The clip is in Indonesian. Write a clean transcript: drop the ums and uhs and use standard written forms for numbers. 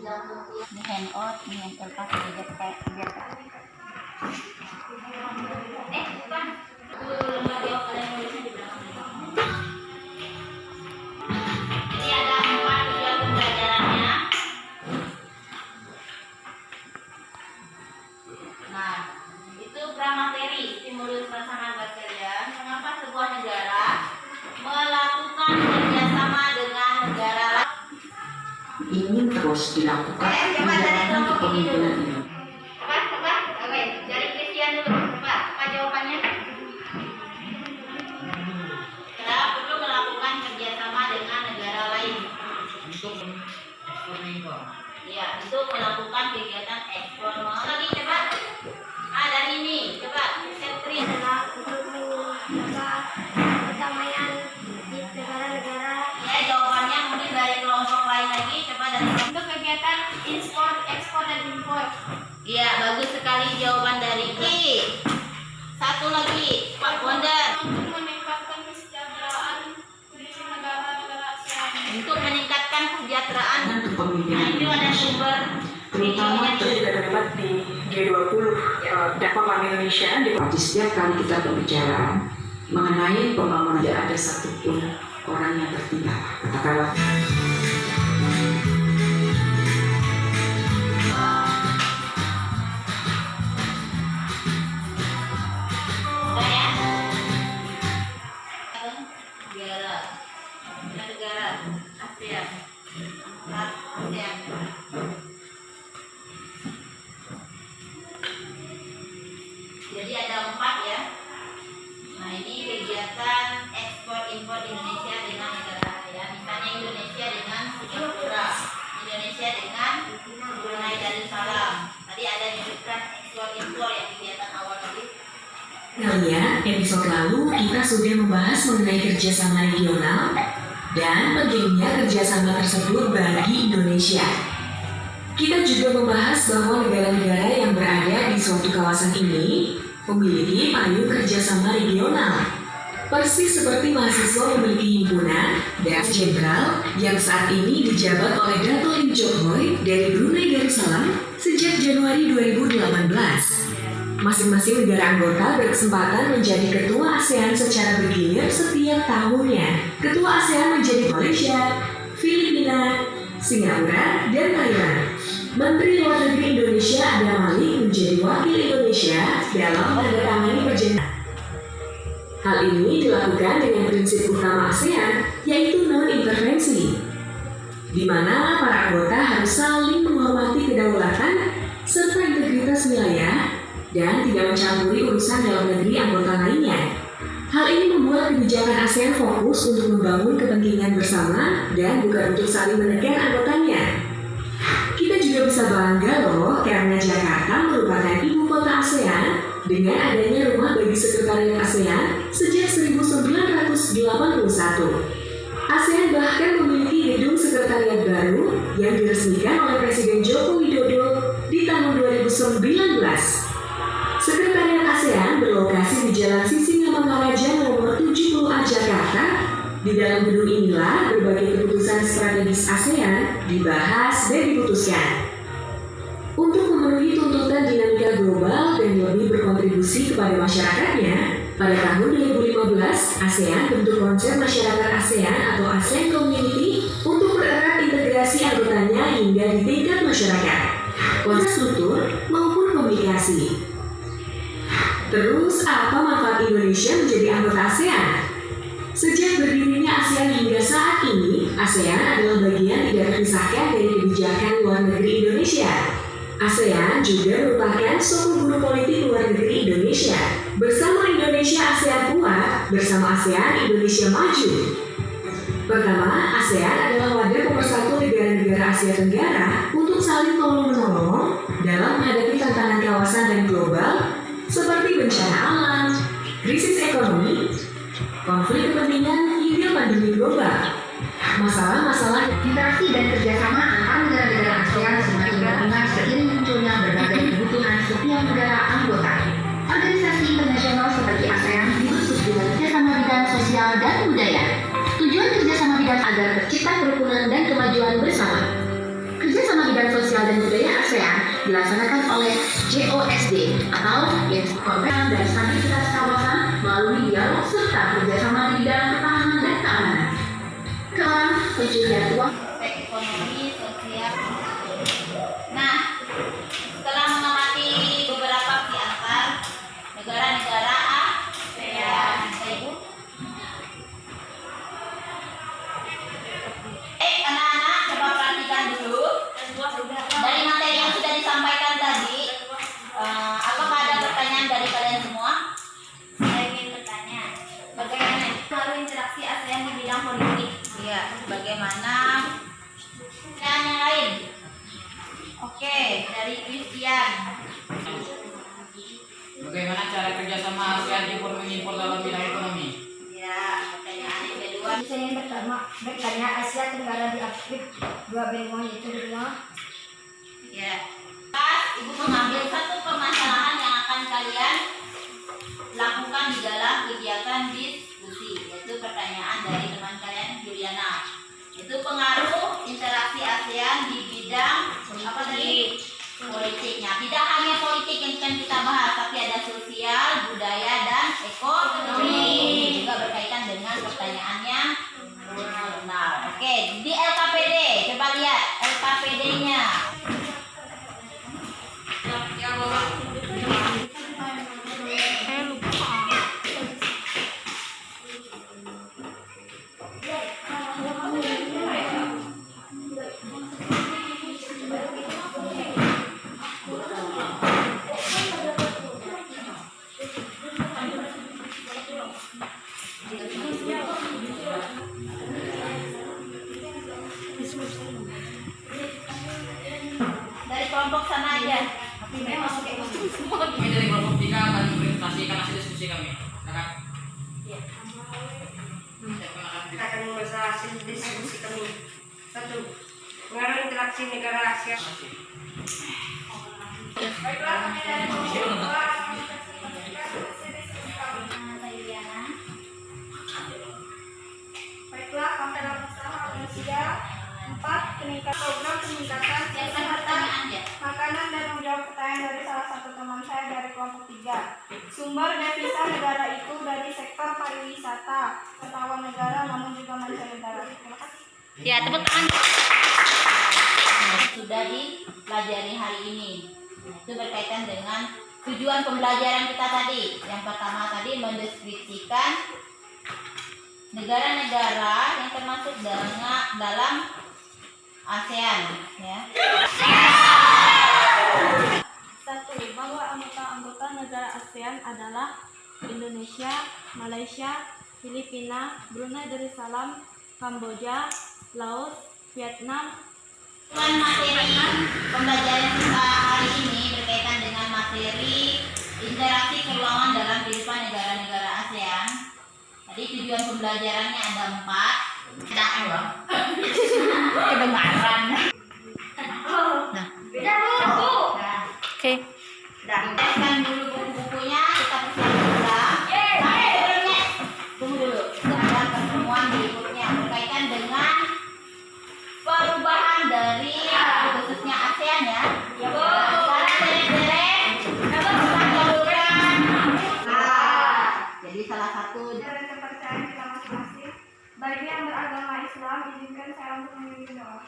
Ini handout, ini yang terpas kayak biar bukan. Lembar jawab kalian nulisnya di belakang. Jadi ada 4 tujuan pembelajarannya. Nah, itu pramateri, stimulus perasaan buat kalian. Mengapa sebuah negara melakukan kerjasama dengan negara lain? Ingin terus dilakukan menjalankan kepemimpinan ini. Coba, oke, dari Christian dulu. Coba, apa jawabannya? Kita perlu melakukan kerjasama dengan negara lain. Untuk ekspor impor. Iya, untuk melakukan kegiatan ekspor. Mau lagi coba? Dari ini, coba. Setri adalah untuk menjaga perdamaian di negara-negara. Ya, jawabannya mungkin dari kelompok lain lagi. Coba dari Untuk kegiatan ekspor dan impor. Iya, bagus sekali jawaban dari I. Satu lagi, Pak Wonder. Untuk meningkatkan kesejahteraan kondisi negara-negara ASEAN. Untuk meningkatkan kesejahteraan. Dan Nah, kepemimpinan itu ini. ada sumber Terutama ketika terlibat di G20 dakwah Bank Indonesia di setiap kali kita berbicara mengenai pembangunan tidak ada satupun orang yang tertinggal. Katakanlah negara ASEAN. Jadi ada 4 ya. Nah, ini kegiatan ekspor impor Indonesia dengan negara ASEAN. Misalnya Indonesia dengan Singapura, Indonesia dengan Brunei Darussalam. Tadi ada menyebutkan ekspor impor yang kegiatan awal tadi. Kalian, episode lalu kita sudah membahas mengenai kerjasama regional dan pentingnya kerjasama tersebut bagi Indonesia. Kita juga membahas bahwa negara-negara yang berada di suatu kawasan ini memiliki payung kerjasama regional. Persis seperti mahasiswa memiliki himpunan dan jenderal yang saat ini dijabat oleh Dato' Lim Chok Hoi dari Brunei Darussalam sejak Januari 2018. Masing-masing negara anggota berkesempatan menjadi ketua ASEAN secara bergilir setiap tahunnya. Ketua ASEAN menjadi Malaysia, Filipina, Singapura, dan Thailand. Menteri Luar Negeri Indonesia Adam Malik menjadi wakil Indonesia dalam menandatangani perjanjian. Hal ini dilakukan dengan prinsip utama ASEAN, yaitu non-intervensi, di mana para anggota harus saling menghormati kedaulatan serta integritas wilayah dan tidak mencampuri urusan dalam negeri anggota lainnya. Hal ini membuat kebijakan ASEAN fokus untuk membangun kepentingan bersama dan bukan untuk saling menekan anggotanya. Kita juga bisa bangga loh karena Jakarta merupakan ibu kota ASEAN dengan adanya rumah bagi sekretariat ASEAN sejak 1981. ASEAN bahkan memiliki gedung sekretariat baru yang diresmikan oleh Presiden Joko Widodo di tahun 2019. Sekretariat ASEAN berlokasi di Jalan Sisingamangaraja nomor 70A Jakarta. Di dalam gedung inilah berbagai keputusan strategis ASEAN dibahas dan diputuskan. Untuk memenuhi tuntutan dinamika global dan lebih berkontribusi kepada masyarakatnya, pada tahun 2015 ASEAN bentuk konsep masyarakat ASEAN atau ASEAN Community untuk mempererat integrasi anggotanya hingga di tingkat masyarakat, konsep struktur maupun komunikasi. Terus, apa manfaat Indonesia menjadi anggota ASEAN? Sejak berdirinya ASEAN hingga saat ini, ASEAN adalah bagian tidak terpisahkan dari kebijakan luar negeri Indonesia. ASEAN juga merupakan sosok guru politik luar negeri Indonesia. Bersama Indonesia ASEAN kuat, bersama ASEAN Indonesia maju. Pertama, ASEAN adalah wadah pemersatu negara-negara Asia Tenggara untuk saling tolong-menolong dalam menghadapi tantangan kawasan dan global seperti bencana alam, krisis ekonomi, konflik kepentingan, hingga pandemi global. Masalah-masalah interaksi dan kerjasama antar negara-negara ASEAN semakin berkembang seiring munculnya berbagai kebutuhan setiap negara anggota. Organisasi internasional seperti ASEAN dibentuk dengan kerjasama bidang sosial dan budaya. Tujuan kerjasama bidang agar tercipta kerukunan dan kemajuan bersama. Kerjasama bidang sosial dilaksanakan oleh JOSD atau Konferensi dan Stabilitas Kawasan melalui dialog serta kerjasama di bidang pertahanan dan keamanan. Keamanan, pencucian uang, aspek ekonomi, sosial. Nah, setelah mengamati beberapa kiasan negara-negara ASEAN, Ibu. Anak-anak coba perhatikan dulu dari materi yang sudah disampaikan tadi. Apakah ada pertanyaan dari kalian semua? Saya ingin bertanya, Bagaimana? lalu interaksi ASEAN di bidang politik. Iya, bagaimana? Pertanyaan yang lain. Oke, dari Christian. Bagaimana cara kerjasama ASEAN impor-mengimpor dalam bidang ekonomi? Ya, pertanyaan yang kedua. Saya ingin bertanya Asia Tenggara di Afrika dua benua yaitu benua. Ya. Pas Ibu mengambil satu permasalahan yang akan kalian lakukan di dalam kegiatan diskusi, yaitu pertanyaan dari teman kalian Juliana. Itu pengaruh interaksi ASEAN di bidang apa tadi? Politiknya. Tidak hanya politik yang akan kita bahas, tapi ada sosial, budaya, dan ekonomi. Juga berkaitan dengan pertanyaannya. Nah, oke, di LKPD coba lihat LKPD-nya. Dari kelompok sana aja. Kami dari kelompok 3 akan mempresentasikan hasil diskusi kami. Silakan. Kita akan membahas hasil diskusi kami. 1. Pengaruh interaksi negara Asia. Baiklah, kami dari Komisi 2 Baiklah, kami dalam masalah manusia 4. Program peningkatan kesehatan makanan dan menjawab pertanyaan dari salah satu teman saya dari kelompok 3. Sumber devisa negara itu dari sektor pariwisata, ketahuan negara namun juga mancanegara. Terima kasih. Ya, tepuk tangan. Sudah dipelajari hari ini. Nah, itu berkaitan dengan tujuan pembelajaran kita tadi. Yang pertama tadi mendeskripsikan negara-negara yang termasuk dalam ASEAN, ya. 1. Bahwa anggota-anggota negara ASEAN adalah Indonesia, Malaysia, Filipina, Brunei Darussalam, Kamboja, Laos, Vietnam. Tujuan materi pembelajaran kita hari ini berkaitan dengan materi interaksi keuangan dalam kehidupan negara-negara ASEAN. Tadi tujuan pembelajarannya ada 4. Kedengaran. Nah. Oke. Siapkan dulu buku-bukunya, kita persiapkan ulang. Tunggu dulu. Ada pertemuan berikutnya berkaitan dengan perubahan dari khususnya ASEAN ya. Sekarang derek-derek kita dahulukan. Jadi salah satu Dan kepercayaan kita masing-masing. Bagi yang beragama Islam, izinkan saya untuk memimpin doa.